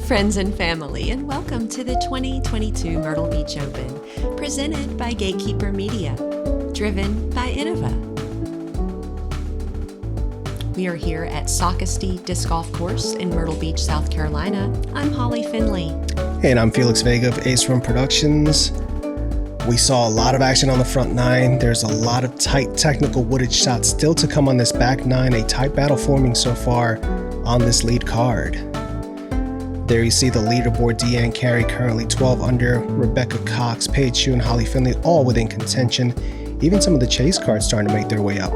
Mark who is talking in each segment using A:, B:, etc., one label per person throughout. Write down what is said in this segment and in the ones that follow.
A: friends and family, and welcome to the 2022 Myrtle Beach Open, presented by Gatekeeper Media, driven by Innova. We are here at Socastee Disc Golf Course in Myrtle Beach, South Carolina. I'm Holly Finley.
B: And I'm Felix Vega of Run Productions. We saw a lot of action on the front nine. There's a lot of tight technical wooded shots still to come on this back nine. A tight battle forming so far on this lead card. There you see the leaderboard. Carey currently 12 under. Rebecca Cox, Paige Shue, and Holly Finley all within contention. Even some of the chase cards starting to make their way up.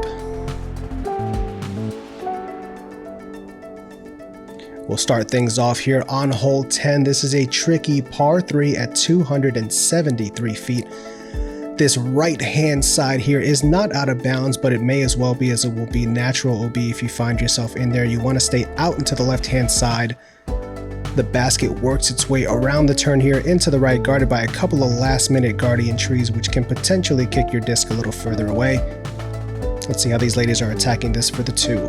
B: We'll start things off here on hole 10. This is a tricky par 3 at 273 feet. This right-hand side here is not out of bounds, but it may as well be, as it will be natural OB if you find yourself in there. You want to stay out into the left-hand side. The basket works its way around the turn here into the right, guarded by a couple of last-minute guardian trees, which can potentially kick your disc a little further away. Let's see how these ladies are attacking this for the two.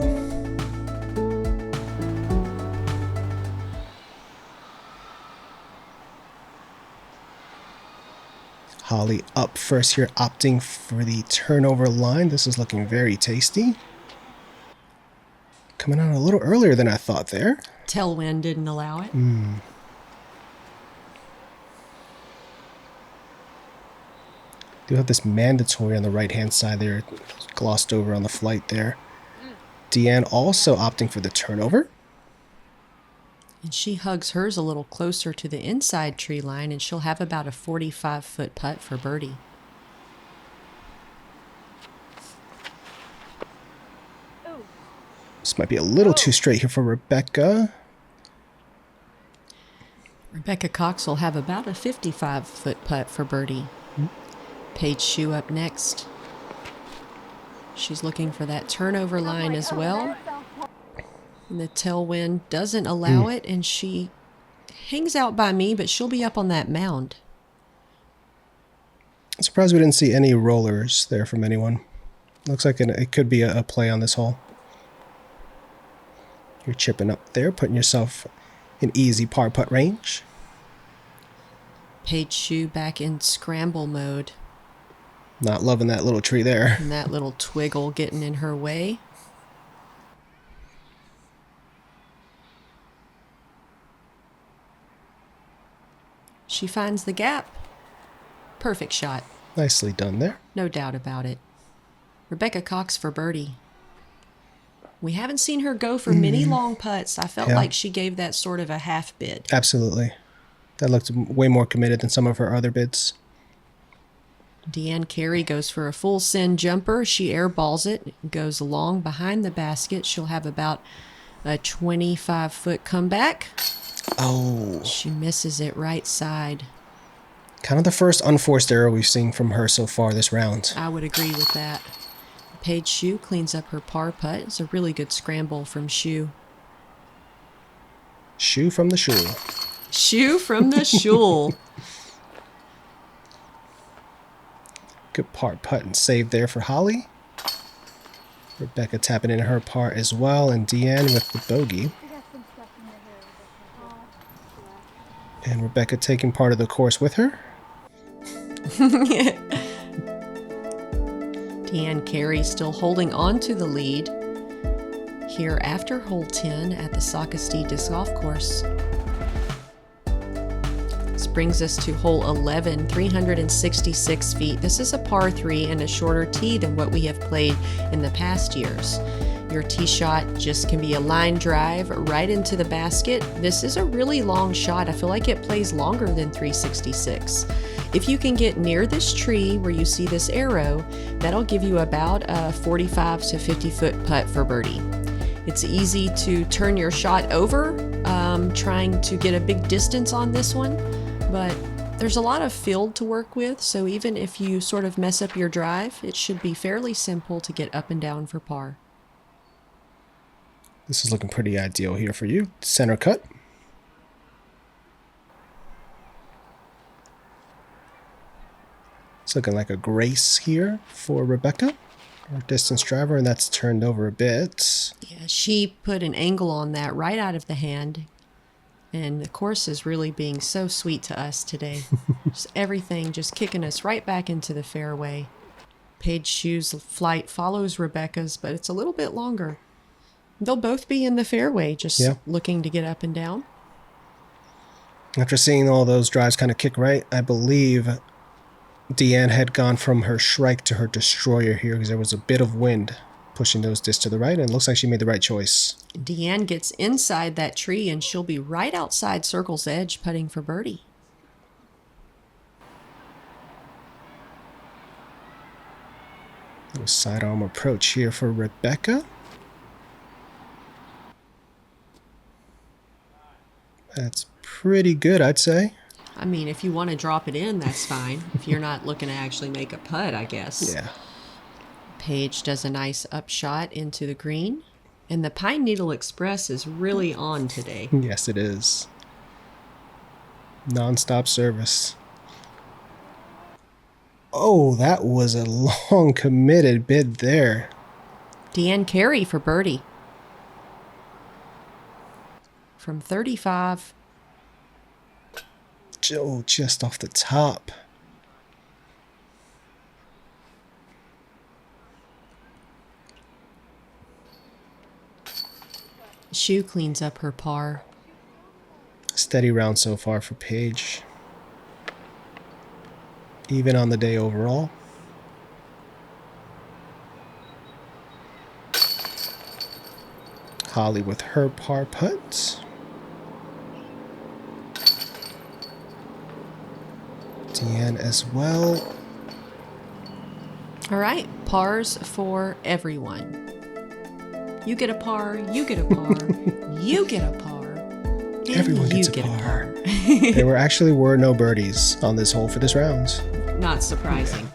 B: Holly up first here, opting for the turnover line. This is looking very tasty. Coming out a little earlier than I thought there.
A: Tailwind didn't allow it.
B: Do have this mandatory on the right-hand side there. Glossed over on the flight there. Deanne also opting for the turnover.
A: And she hugs hers a little closer to the inside tree line, and she'll have about a 45-foot putt for birdie.
B: This might be a little too straight here for Rebecca.
A: Rebecca Cox will have about a 55-foot putt for birdie. Paige Shue up next. She's looking for that turnover line as well. And the tailwind doesn't allow it, and she hangs out by me, but she'll be up on that mound.
B: I'm surprised we didn't see any rollers there from anyone. Looks like it could be a play on this hole. You're chipping up there, putting yourself in easy par putt range.
A: Paige Shue back in scramble mode.
B: Not loving that little tree there.
A: And that little twiggle getting in her way. She finds the gap. Perfect shot.
B: Nicely done there.
A: No doubt about it. Rebecca Cox for birdie. We haven't seen her go for many long putts. I felt like she gave that sort of a half bid.
B: Absolutely. That looked way more committed than some of her other bids.
A: Carey goes for a full send jumper. She airballs it, goes long behind the basket. She'll have about a 25-foot comeback.
B: Oh.
A: She misses it right side.
B: Kind of the first unforced error we've seen from her so far this round.
A: I would agree with that. Paige Shue cleans up her par putt. It's a really good scramble from Shue.
B: Shue from the Shue.
A: Shue from the Shue.
B: Good par putt and save there for Holly. Rebecca tapping in her par as well, and Deanne with the bogey. And Rebecca taking part of the course with her.
A: Carey still holding on to the lead here after hole 10 at the Socastee Disc Golf Course. This brings us to hole 11, 366 feet. This is a par 3 and a shorter tee than what we have played in the past years. Your tee shot just can be a line drive right into the basket. This is a really long shot. I feel like it plays longer than 366. If you can get near this tree where you see this arrow, that'll give you about a 45 to 50-foot putt for birdie. It's easy to turn your shot over, trying to get a big distance on this one, but there's a lot of field to work with, so even if you sort of mess up your drive, it should be fairly simple to get up and down for par.
B: This is looking pretty ideal here for you. Center cut. It's looking like a grace here for Rebecca, our distance driver, and that's turned over a bit.
A: Yeah, she put an angle on that right out of the hand. And the course is really being so sweet to us today. Just everything just kicking us right back into the fairway. Paige Shue's flight follows Rebecca's, but it's a little bit longer. They'll both be in the fairway, just looking to get up and down.
B: After seeing all those drives kind of kick right, I believe Deanne had gone from her Shrike to her Destroyer here because there was a bit of wind pushing those discs to the right, and it looks like she made the right choice.
A: Deanne gets inside that tree, and she'll be right outside Circle's edge putting for birdie.
B: Little sidearm approach here for Rebecca. That's pretty good, I'd say.
A: I mean, if you want to drop it in, that's fine. If you're not looking to actually make a putt, I guess.
B: Yeah. Paige
A: does a nice upshot into the green. And the Pine Needle Express is really on today.
B: Yes, it is. Non-stop service. Oh, that was a long committed bid there.
A: Deanne Carey for birdie. From 35.
B: Oh, just off the top.
A: Shue cleans up her par.
B: Steady round so far for Paige. Even on the day overall. Holly with her par putt. Deanne as well.
A: All right, pars for everyone. You get a par, you get a par, you get a par, and
B: everyone gets a par. There actually were no birdies on this hole for this round.
A: Not surprising.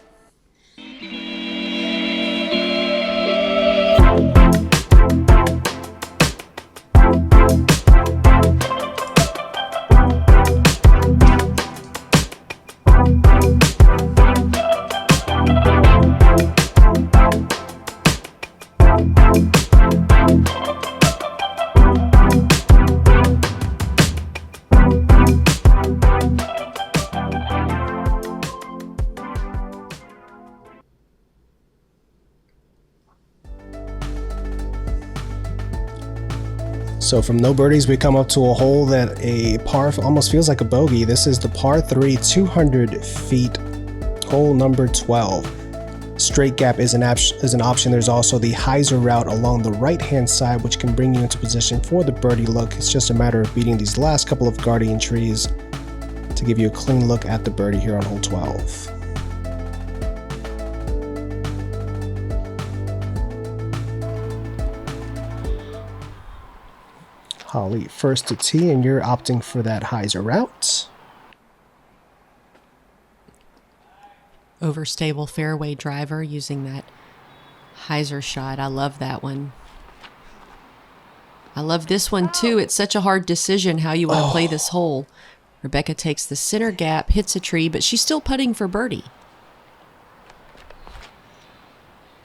B: So from no birdies, we come up to a hole that a par almost feels like a bogey. This is the par 3, 200 feet, hole number 12. Straight gap is an option. There's also the hyzer route along the right-hand side, which can bring you into position for the birdie look. It's just a matter of beating these last couple of guardian trees to give you a clean look at the birdie here on hole 12. Holly first to tee, and you're opting for that hyzer route.
A: Overstable fairway driver using that hyzer shot. I love that one. I love this one too. It's such a hard decision how you want to play this hole. Rebecca takes the center gap, hits a tree, but she's still putting for birdie.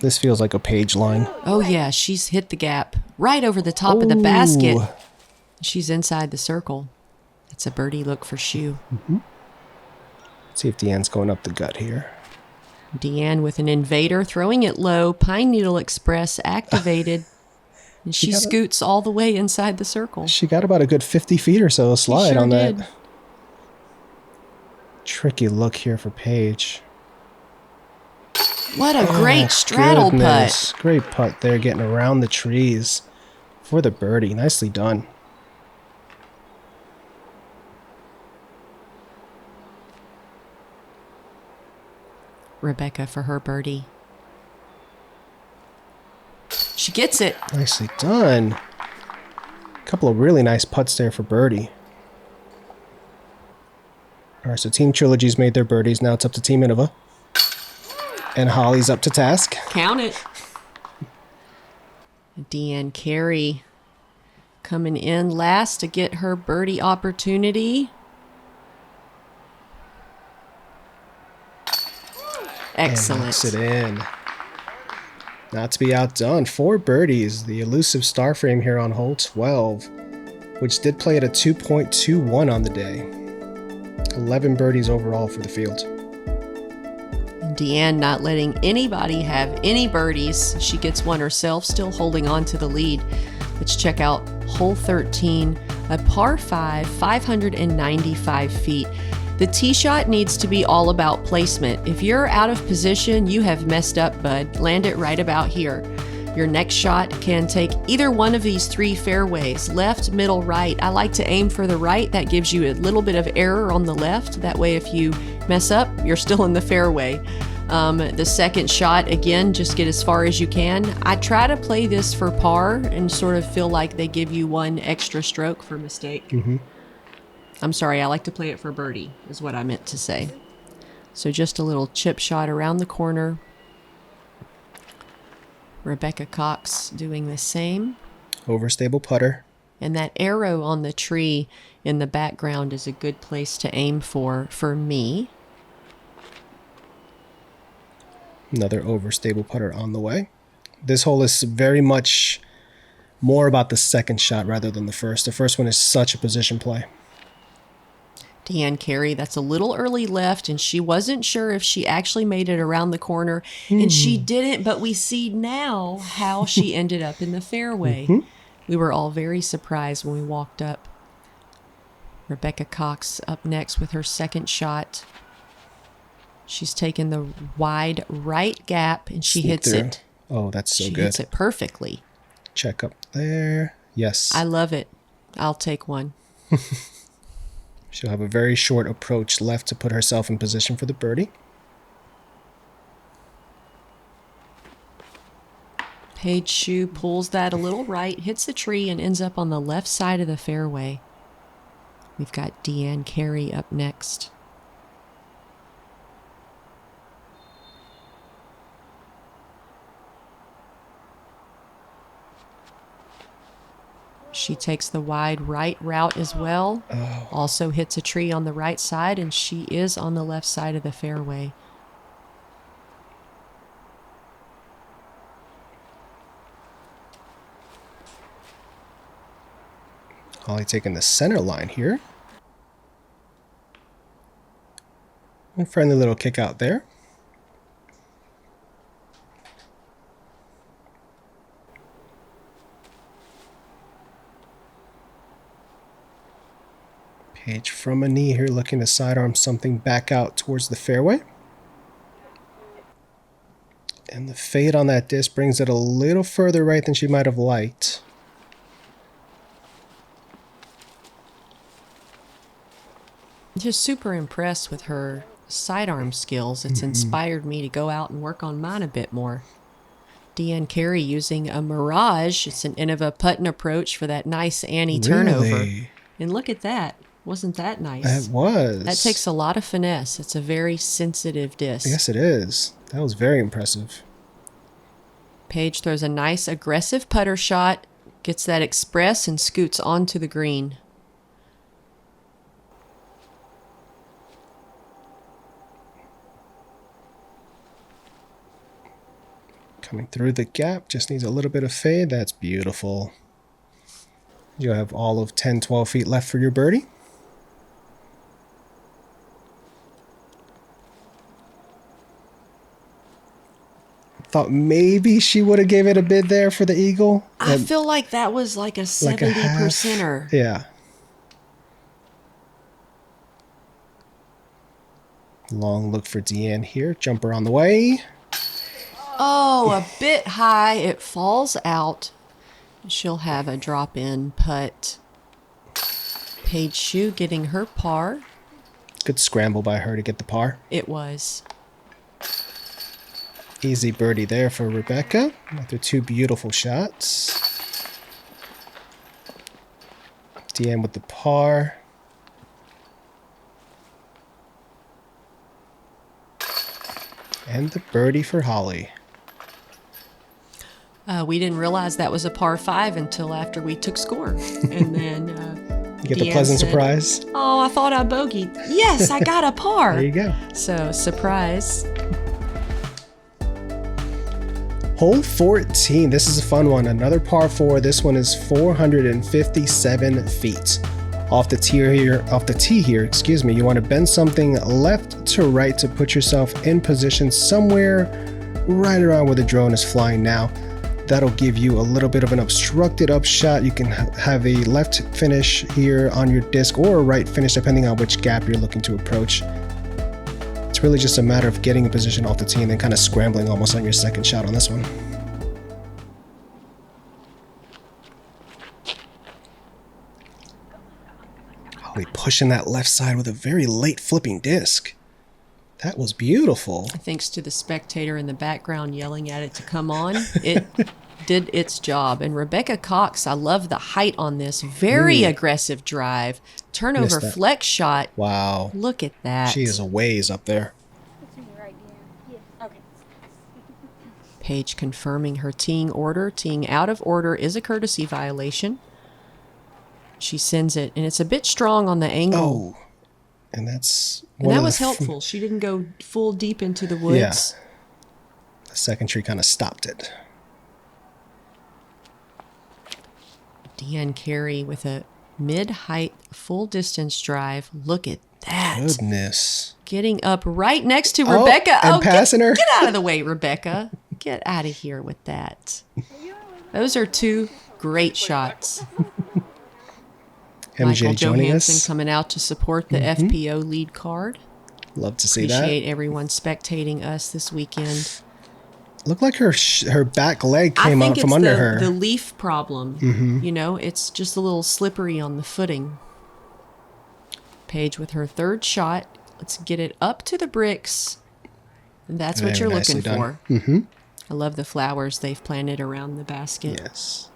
B: This feels like a Paige line.
A: Oh yeah, she's hit the gap right over the top of the basket. She's inside the circle. It's a birdie look for Shue.
B: Let's see if Deanne's going up the gut here.
A: Deanne with an invader, throwing it low. Pine Needle Express activated. And she scoots all the way inside the circle.
B: She got about a good 50 feet or so slide on that. Tricky look here for Paige.
A: What a great straddle putt.
B: Great putt there, getting around the trees for the birdie. Nicely done.
A: Rebecca for her birdie. She gets it.
B: Nicely done. A couple of really nice putts there for birdie. All right, so Team Trilogy's made their birdies. Now it's up to Team Innova. And Holly's up to task.
A: Count it. Deanne Carey coming in last to get her birdie opportunity. Excellent.
B: And knocks it in. Not to be outdone. 4 birdies. The elusive star frame here on hole 12. which did play at a 2.21 on the day. 11 birdies overall for the field.
A: Deanne not letting anybody have any birdies. She gets one herself, still holding on to the lead. Let's check out hole 13, a par 5, 595 feet. The tee shot needs to be all about placement. If you're out of position, you have messed up, bud. Land it right about here. Your next shot can take either one of these 3 fairways, left, middle, right. I like to aim for the right. That gives you a little bit of error on the left. That way, if you mess up, you're still in the fairway. The second shot, again, just get as far as you can. I try to play this for par and sort of feel like they give you 1 extra stroke for mistake. I'm sorry, I like to play it for birdie, is what I meant to say. So just a little chip shot around the corner. Rebecca Cox doing the same.
B: Overstable putter.
A: And that arrow on the tree in the background is a good place to aim for me.
B: Another overstable putter on the way. This hole is very much more about the second shot rather than the first. The first one is such a position play.
A: Deanne Carey, that's a little early left, and she wasn't sure if she actually made it around the corner, and she didn't, but we see now how she ended up in the fairway. We were all very surprised when we walked up. Rebecca Cox up next with her second shot. She's taken the wide right gap, and she hits it.
B: Oh, that's so good.
A: She hits it perfectly.
B: Check up there. Yes.
A: I love it. I'll take one.
B: She'll have a very short approach left to put herself in position for the birdie.
A: Paige Shue pulls that a little right, hits the tree, and ends up on the left side of the fairway. We've got Deanne Carey up next. She takes the wide right route as well. Also hits a tree on the right side, and she is on the left side of the fairway.
B: Holly taking the center line here. A friendly little kick out there. Paige from a knee here, looking to sidearm something back out towards the fairway. And the fade on that disc brings it a little further right than she might have liked.
A: Just super impressed with her sidearm skills. It's inspired me to go out and work on mine a bit more. Deanne Carey using a Mirage. It's an Innova putting approach for that nice Annie turnover.
B: Really?
A: And look at that. Wasn't that nice?
B: It was.
A: That takes a lot of finesse. It's a very sensitive disc.
B: Yes, it is. That was very impressive.
A: Paige throws a nice aggressive putter shot, gets that express, and scoots onto the green.
B: Coming through the gap, just needs a little bit of fade. That's beautiful. You have all of 10, 12 feet left for your birdie. Thought maybe she would have gave it a bid there for the eagle.
A: I feel like that was like a 70%er.
B: Yeah. Long look for Deanne here. Jumper on the way.
A: Oh, a bit high. It falls out. She'll have a drop-in putt. Paige Shue getting her par.
B: Good scramble by her to get the par.
A: It was.
B: Easy birdie there for Rebecca. After 2 beautiful shots. Deanne with the par. And the birdie for Holly.
A: We didn't realize that was a par 5 until after we took score. And then
B: you get
A: Deanne
B: the pleasant
A: said,
B: surprise.
A: Oh, I thought I bogeyed. Yes, I got a par.
B: There you go.
A: So, surprise.
B: Hole 14, this is a fun one. Another par 4. This one is 457 feet. Off the tee here, excuse me, you want to bend something left to right to put yourself in position somewhere right around where the drone is flying now. That'll give you a little bit of an obstructed up shot. You can have a left finish here on your disc or a right finish depending on which gap you're looking to approach. It's really just a matter of getting a position off the tee and then kind of scrambling almost on your second shot on this one. Holly pushing that left side with a very late flipping disc. That was beautiful.
A: Thanks to the spectator in the background yelling at it to come on, it did its job. And Rebecca Cox, I love the height on this. Very aggressive drive. Turnover flex shot.
B: Wow.
A: Look at that.
B: She is a ways up there.
A: Paige confirming her teeing order. Teeing out of order is a courtesy violation. She sends it, and it's a bit strong on the angle.
B: Oh, and that's...
A: And that was helpful. She didn't go full deep into the woods.
B: Yeah. The second tree kind of stopped it.
A: Deanne Carey with a mid-height, full-distance drive. Look at that.
B: Goodness.
A: Getting up right next to Rebecca.
B: And passing her.
A: Get out of the way, Rebecca. Get out of here with that. Those are two great shots.
B: MJ
A: Michael
B: joining
A: Johansson
B: us.
A: coming out to support the FPO lead card.
B: Love to see that.
A: Appreciate everyone spectating us this weekend.
B: Looked like her back leg came out from under her.
A: The leaf problem. You know, it's just a little slippery on the footing. Paige with her third shot. Let's get it up to the bricks. And that's what you're looking for. I love the flowers they've planted around the basket.
B: Yes.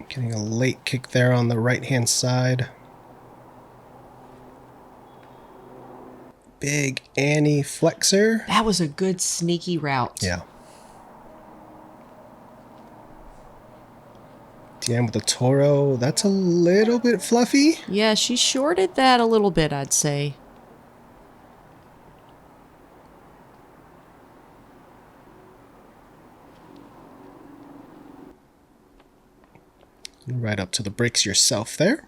B: Getting a late kick there on the right-hand side. Big Annie flexor.
A: That was a good sneaky route.
B: Yeah. Deanne with the Toro. That's a little bit fluffy.
A: Yeah, she shorted that a little bit, I'd say.
B: Right up to the bricks yourself there.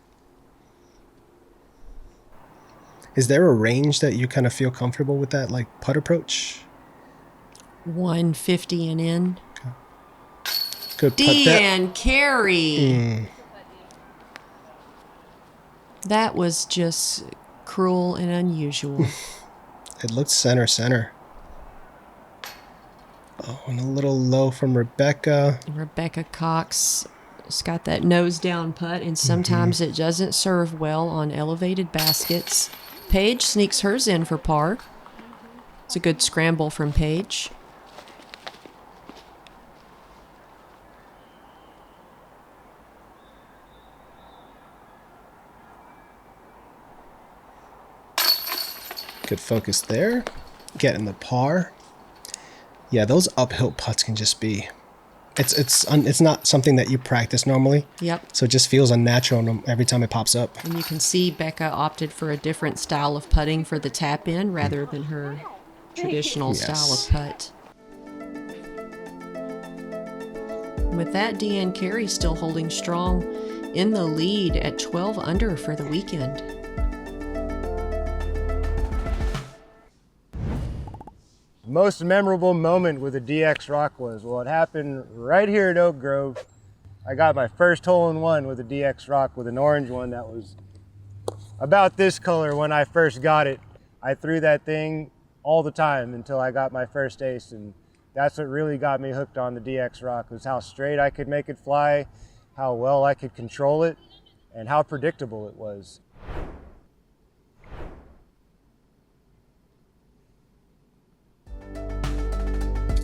B: Is there a range that you kind of feel comfortable with that, like putt approach?
A: 150 and in.
B: Okay. Good putt
A: Deanne Carey. That was just cruel and unusual.
B: It looked center. Oh, and a little low from Rebecca.
A: Rebecca Cox has got that nose down putt, and sometimes it doesn't serve well on elevated baskets. Paige sneaks hers in for par. It's a good scramble from Paige.
B: Good focus there. Getting the par. Yeah, those uphill putts can just be... It's not something that you practice normally.
A: Yep.
B: So it just feels unnatural every time it pops up.
A: And you can see Becca opted for a different style of putting for the tap in rather than her traditional style of putt. With that, Deanne Carey still holding strong in the lead at 12 under for the weekend.
C: Most memorable moment with the DX Rock was, well, it happened right here at Oak Grove. I got my first hole-in-one with a DX Rock with an orange one that was about this color when I first got it. I threw that thing all the time until I got my first ace, and that's what really got me hooked on the DX Rock, was how straight I could make it fly, how well I could control it, and how predictable it was.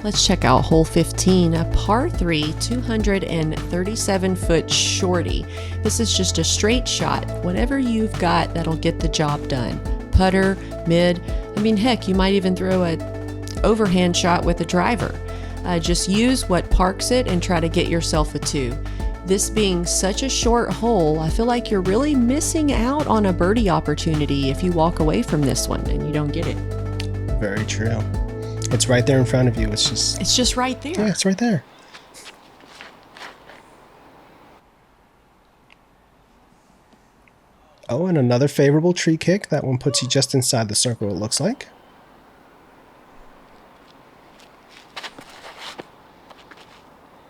A: Let's check out hole 15, a par 3, 237-foot shorty. This is just a straight shot. Whatever you've got, that'll get the job done. Putter, mid, I mean, heck, you might even throw a overhand shot with a driver. Just use what parks it and try to get yourself a 2. This being such a short hole, I feel like you're really missing out on a birdie opportunity if you walk away from this one and you don't get it.
B: Very true. It's right there in front of you. It's
A: just right there.
B: Yeah, it's right there. Oh, and another favorable tree kick. That one puts you just inside the circle, it looks like.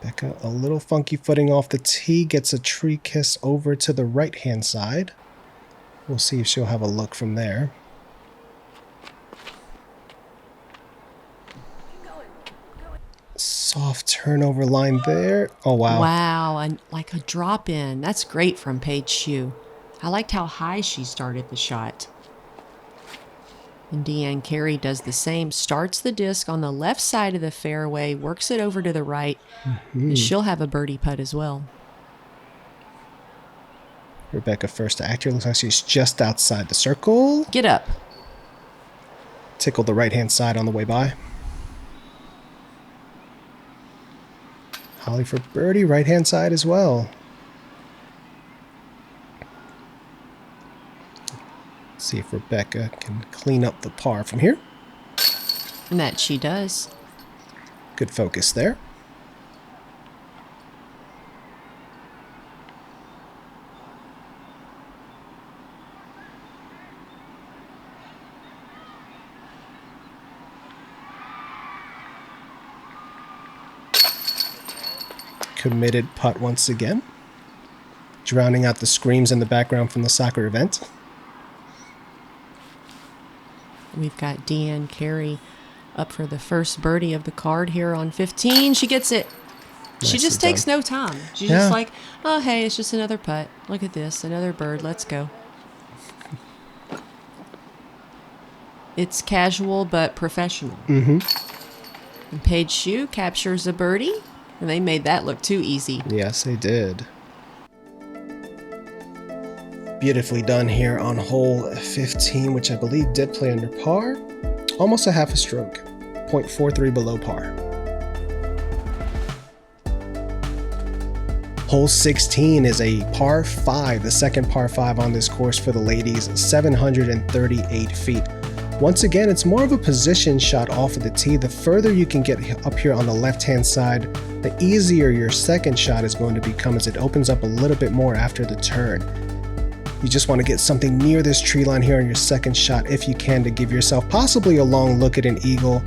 B: Becca, a little funky footing off the tee, gets a tree kiss over to the right-hand side. We'll see if she'll have a look from there. Soft turnover line there. Oh, wow.
A: Wow, and like a drop in. That's great from Paige Shue. I liked how high she started the shot. And Deanne Carey does the same. Starts the disc on the left side of the fairway, works it over to the right, and she'll have a birdie putt as well.
B: Rebecca first to act here. Looks like she's just outside the circle.
A: Get up.
B: Tickled the right-hand side on the way by. Holly for birdie, right-hand side as well. See if Rebecca can clean up the par from here.
A: And that she does.
B: Good focus there. Committed putt once again. Drowning out the screams in the background from the soccer event.
A: We've got Deanne Carey up for the first birdie of the card here on 15. She gets it. She just takes no time. She's just like, oh, hey, it's just another putt. Look at this, another bird. Let's go. It's casual but professional. And Paige Shue captures a birdie, and they made that look too easy.
B: Yes, they did. Beautifully done here on hole 15, which I believe did play under par. Almost a half a stroke, 0.43 below par. Hole 16 is a par 5, the second par 5 on this course for the ladies, 738 feet. Once again, it's more of a position shot off of the tee. The further you can get up here on the left-hand side, the easier your second shot is going to become as it opens up a little bit more after the turn. You just want to get something near this tree line here on your second shot if you can to give yourself possibly a long look at an eagle,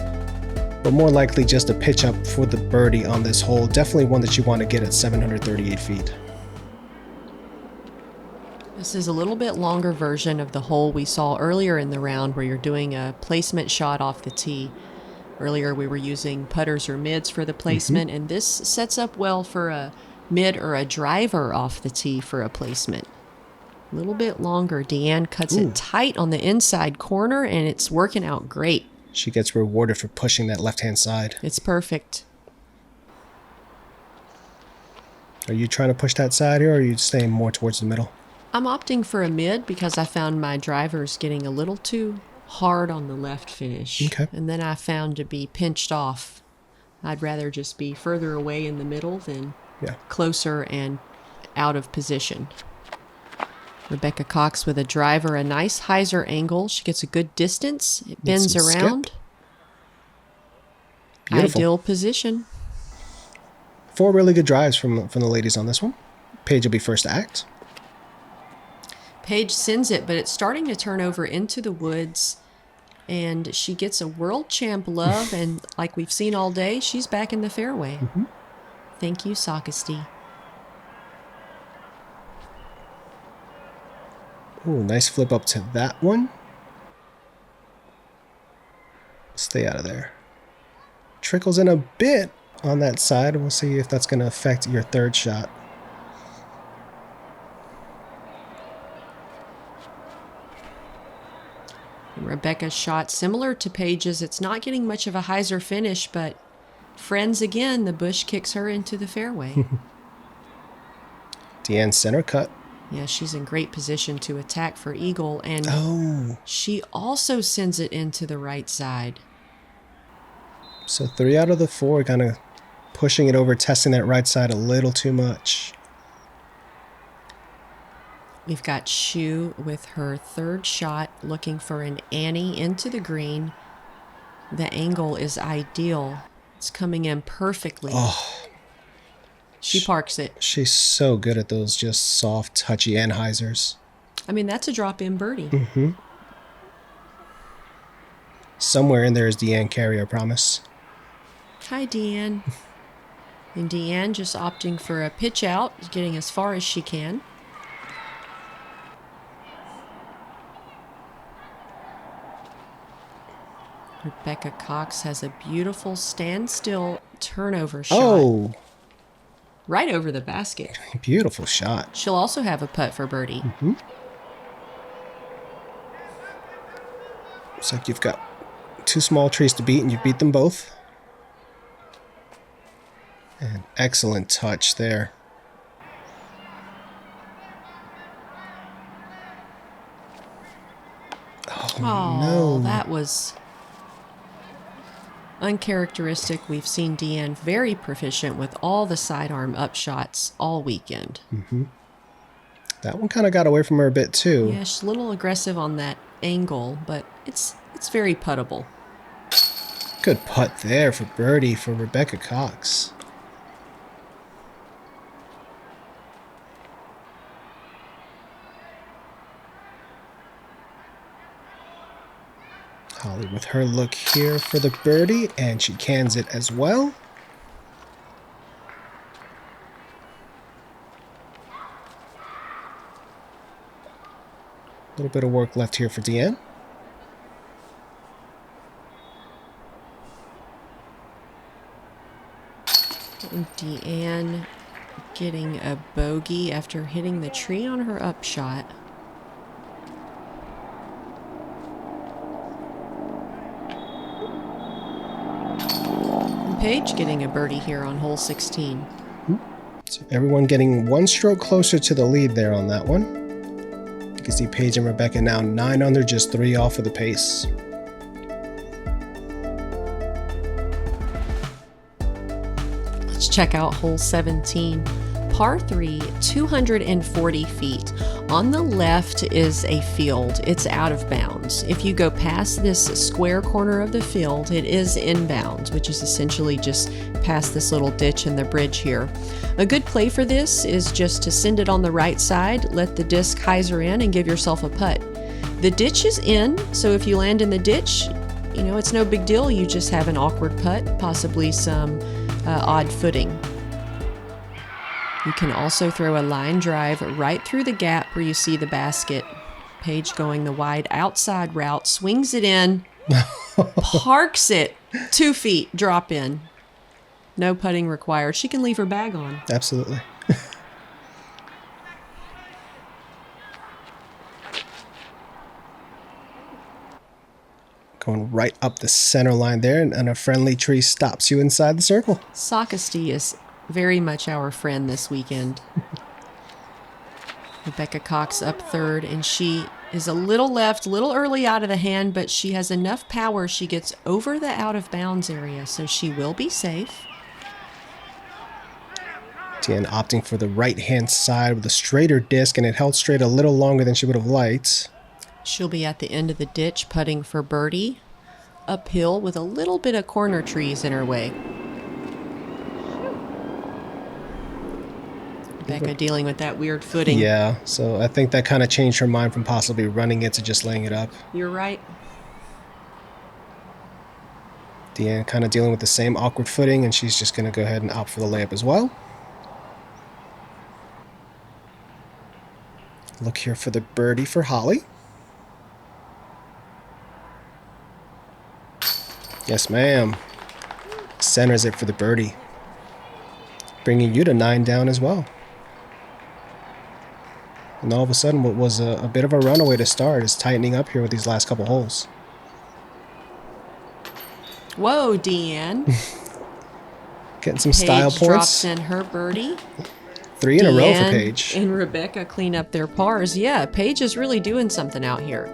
B: but more likely just a pitch up for the birdie on this hole. Definitely one that you want to get at 738 feet.
A: This is a little bit longer version of the hole we saw earlier in the round where you're doing a placement shot off the tee. Earlier we were using putters or mids for the placement, and this sets up well for a mid or a driver off the tee for a placement. A little bit longer. Deanne cuts it tight on the inside corner, and it's working out great.
B: She gets rewarded for pushing that left-hand side.
A: It's perfect.
B: Are you trying to push that side here, or are you staying more towards the middle?
A: I'm opting for a mid because I found my drivers getting a little too hard on the left finish.
B: Okay.
A: And then I found to be pinched off. I'd rather just be further away in the middle than closer and out of position. Rebecca Cox with a driver, a nice hyzer angle. She gets a good distance. It bends around.
B: Beautiful.
A: Ideal position.
B: 4 really good drives from the ladies on this one. Paige will be first to act.
A: Paige sends it, but it's starting to turn over into the woods, and she gets a world champ love, and like we've seen all day, she's back in the fairway. Thank you, Socastee.
B: Ooh, nice flip up to that one. Stay out of there. Trickles in a bit on that side. We'll see if that's going to affect your third shot.
A: Rebecca's shot, similar to Paige's, it's not getting much of a hyzer finish, but friends again, the bush kicks her into the fairway.
B: Deanne center cut.
A: Yeah, she's in great position to attack for eagle, and she also sends it into the right side.
B: So 3 out of the 4, kind of pushing it over, testing that right side a little too much.
A: We've got Shue with her third shot, looking for an Annie into the green. The angle is ideal. It's coming in perfectly.
B: Oh,
A: She parks it.
B: she's so good at those just soft, touchy anhysers.
A: I mean, that's a drop-in birdie.
B: Mm-hmm. Somewhere in there is Deanne Carey, I promise.
A: Hi, Deanne. And Deanne just opting for a pitch out, getting as far as she can. Rebecca Cox has a beautiful standstill turnover shot.
B: Oh,
A: Right over the basket.
B: beautiful shot.
A: She'll also have a putt for birdie.
B: Mm-hmm. Looks like you've got 2 small trees to beat, and you beat them both. An excellent touch there.
A: Oh,
B: no.
A: that was uncharacteristic. We've seen Deanne very proficient with all the sidearm upshots all weekend.
B: That one kind of got away from her a bit too.
A: Yeah, she's a little aggressive on that angle, but it's very puttable.
B: Good putt there for birdie for Rebecca Cox. Holly with her look here for the birdie, and she cans it as well. A little bit of work left here for Deanne.
A: And Deanne getting a bogey after hitting the tree on her upshot. And Paige getting a birdie here on hole 16.
B: So everyone getting 1 stroke closer to the lead there on that one. You can see Paige and Rebecca now 9 under, just 3 off of the pace.
A: Let's check out hole 17. Par 3, 240 feet. On the left is a field. It's out of bounds. If you go past this square corner of the field, it is inbounds, which is essentially just past this little ditch in the bridge here. A good play for this is just to send it on the right side, let the disc hyzer in, and give yourself a putt. The ditch is in, so if you land in the ditch, you know, it's no big deal. You just have an awkward putt, possibly some odd footing. You can also throw a line drive right through the gap where you see the basket. Paige going the wide outside route, swings it in, parks it 2 feet, drop in. No putting required. She can leave her bag on.
B: Absolutely. Going right up the center line there, and a friendly tree stops you inside the circle.
A: Socastee is very much our friend this weekend. Rebecca Cox up third, and she is a little left, a little early out of the hand, but she has enough power. She gets over the out of bounds area, so she will be safe.
B: Deanne opting for the right-hand side with a straighter disc, and it held straight a little longer than she would have liked.
A: She'll be at the end of the ditch putting for birdie, uphill with a little bit of corner trees in her way. Rebecca dealing with that weird footing.
B: Yeah, so I think that kind of changed her mind from possibly running it to just laying it up.
A: You're right.
B: Deanne kind of dealing with the same awkward footing, and she's just going to go ahead and opt for the layup as well. Look here for the birdie for Holly. Yes, ma'am. Centers it for the birdie. Bringing you to 9 down as well. And all of a sudden, what was a bit of a runaway to start is tightening up here with these last couple holes.
A: Whoa, Deanne.
B: Getting some style
A: Paige
B: points.
A: drops in her birdie.
B: 3 in a row for
A: Deanne
B: Paige.
A: and Rebecca clean up their pars. Yeah, Paige is really doing something out here.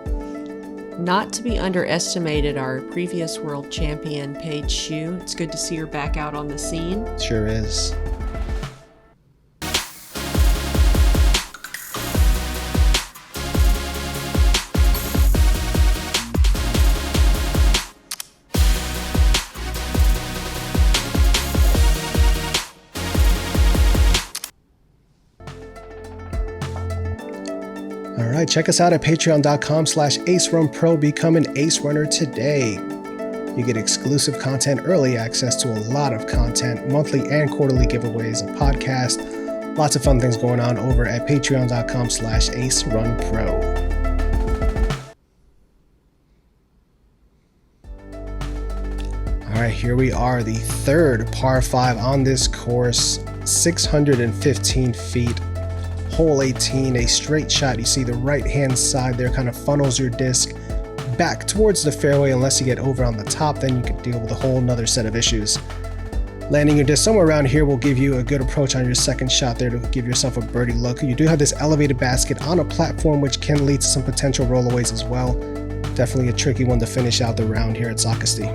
A: Not to be underestimated, our previous world champion, Paige Shue. It's good to see her back out on the scene.
B: Sure is. All right, check us out at patreon.com/AceRunPro. Become an Ace Runner today. You get exclusive content, early access to a lot of content, monthly and quarterly giveaways, a podcast, lots of fun things going on over at patreon.com/AceRunPro. All right, here we are, the third par 5 on this course, 615 feet, hole 18, a straight shot. You see the right-hand side there kind of funnels your disc back towards the fairway. Unless you get over on the top, then you can deal with a whole nother set of issues. Landing your disc somewhere around here will give you a good approach on your second shot there to give yourself a birdie look. You do have this elevated basket on a platform, which can lead to some potential rollaways as well. Definitely a tricky one to finish out the round here at Socastee.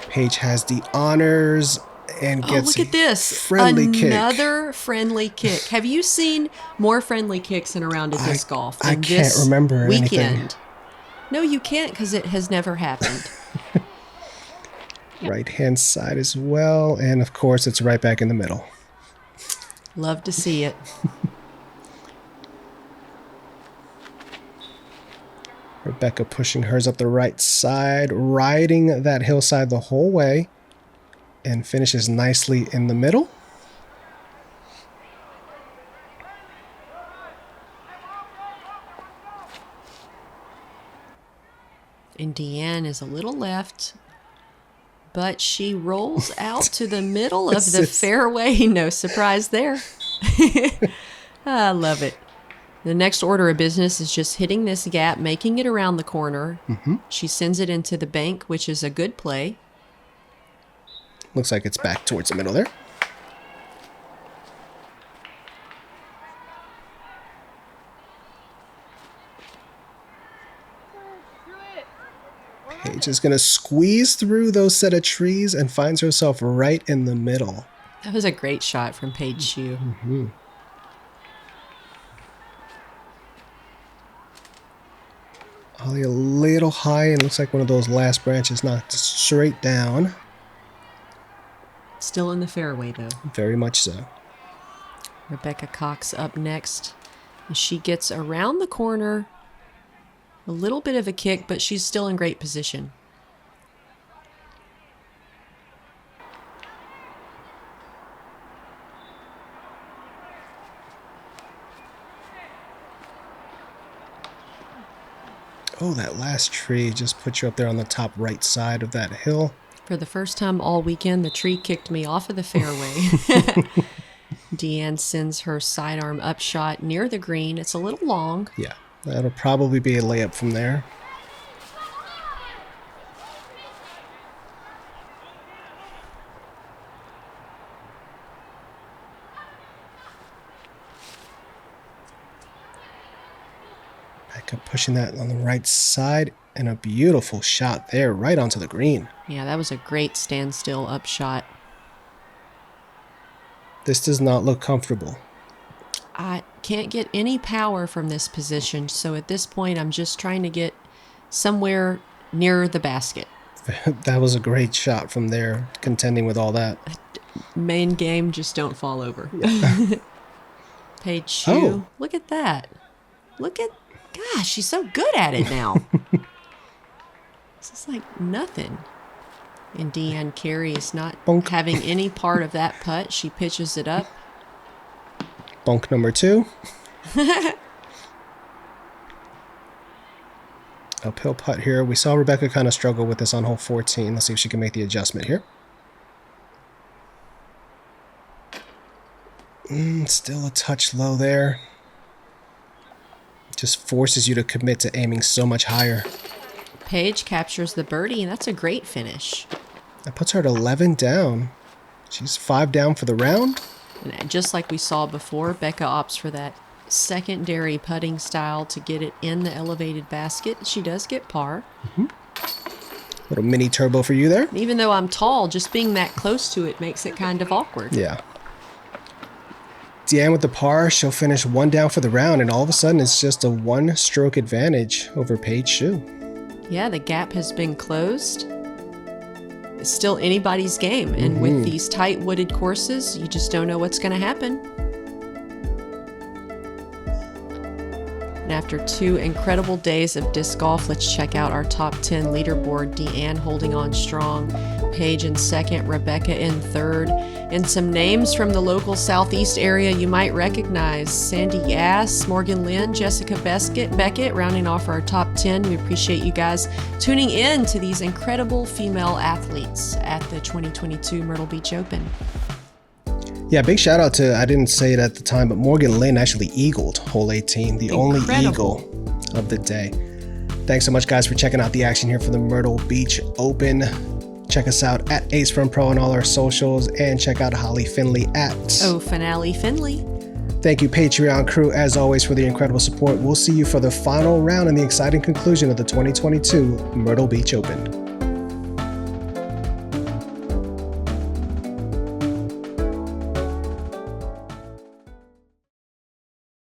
B: Paige has the honors and gets
A: look at this. Another friendly kick. Have you seen more friendly kicks in a round of disc golf than
B: I can't remember
A: weekend?
B: anything.
A: No, you can't, because it has never happened.
B: Right hand side as well, and of course it's right back in the middle.
A: Love to see it.
B: Rebecca pushing hers up the right side, riding that hillside the whole way, and finishes nicely in the middle.
A: And Deanne is a little left, but she rolls out to the middle of the fairway. No surprise there. I love it. The next order of business is just hitting this gap, making it around the corner. She sends it into the bank, which is a good play.
B: Looks like it's back towards the middle there. Paige is going to squeeze through those set of trees and finds herself right in the middle.
A: That was a great shot from Paige Shue.
B: Ollie a little high, and looks like one of those last branches knocked straight down.
A: Still in the fairway, though.
B: Very much so.
A: Rebecca Cox up next. She gets around the corner. A little bit of a kick, but she's still in great position.
B: Oh, that last tree just put you up there on the top right side of that hill.
A: For the first time all weekend, the tree kicked me off of the fairway. Deanne sends her sidearm upshot near the green. It's a little long.
B: Yeah, that'll probably be a layup from there. Back up, pushing that on the right side, and a beautiful shot there right onto the green.
A: Yeah, that was a great standstill upshot.
B: This does not look comfortable.
A: I can't get any power from this position, so at this point I'm just trying to get somewhere near the basket.
B: That was a great shot from there, contending with all that.
A: Main game, just don't fall over. Paige Shue.
B: Oh.
A: Look at that. Gosh, she's so good at it now. This is like nothing. And Deanne Carey is not having any part of that putt. She pitches it up.
B: Bunk number 2. Uphill putt here. We saw Rebecca kind of struggle with this on hole 14. Let's see if she can make the adjustment here. Still a touch low there. Just forces you to commit to aiming so much higher.
A: Paige captures the birdie, and that's a great finish.
B: That puts her at 11 down. She's 5 down for the round.
A: And just like we saw before, Becca opts for that secondary putting style to get it in the elevated basket. She does get par.
B: Little mini turbo for you there.
A: Even though I'm tall, just being that close to it makes it kind of awkward.
B: Yeah. Deanne with the par, she'll finish 1 down for the round, and all of a sudden it's just a 1-stroke advantage over Paige Shue.
A: Yeah, the gap has been closed. It's still anybody's game, and with these tight wooded courses, you just don't know what's going to happen. after 2 incredible days of disc golf, let's check out our top 10 leaderboard. Deanne holding on strong, Paige in second, Rebecca in third, and some names from the local southeast area you might recognize: Sandy Yass, Morgan Lynn, Jessica Beckett rounding off our top 10. We appreciate you guys tuning in to these incredible female athletes at the 2022 Myrtle Beach Open.
B: Yeah, big shout out to, I didn't say it at the time, but Morgan Lynn actually eagled hole 18, the only eagle of the day. Thanks so much, guys, for checking out the action here for the Myrtle Beach Open. Check us out at Ace from Pro on all our socials, and check out Holly Finley at
A: Finale Finley.
B: Thank you, Patreon crew, as always, for the incredible support. We'll see you for the final round and the exciting conclusion of the 2022 Myrtle Beach Open.